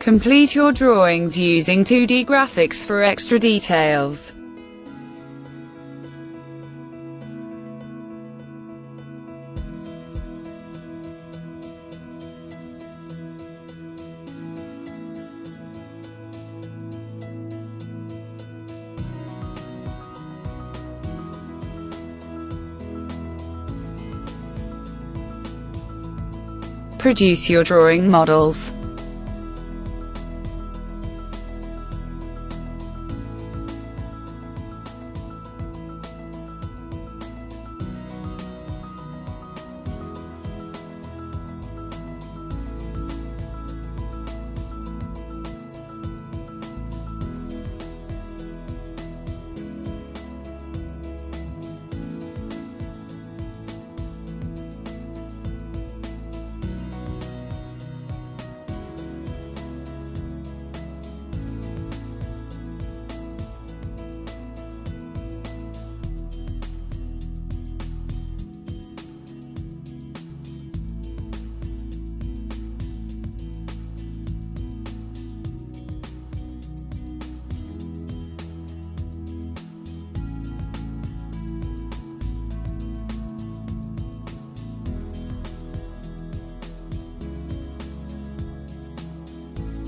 Complete your drawings using 2D graphics for extra details. Produce your drawing models.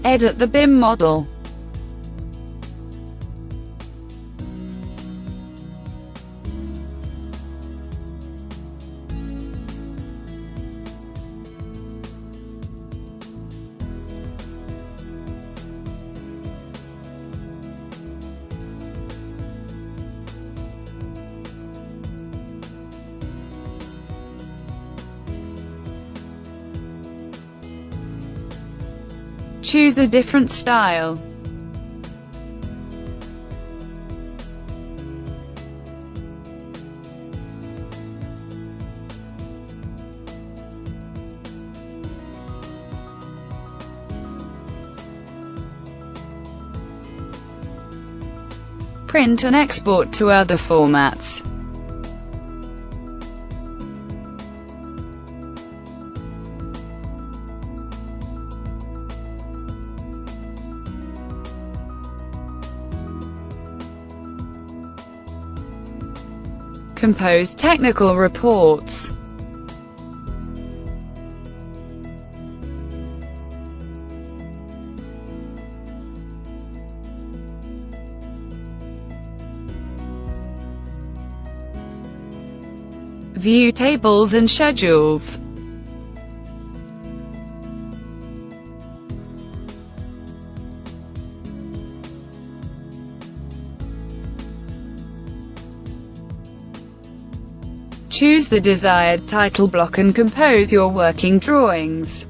Edit the BIM model. Choose a different style. Print and export to other formats. Compose technical reports. View tables and schedules. Choose the desired title block and compose your working drawings.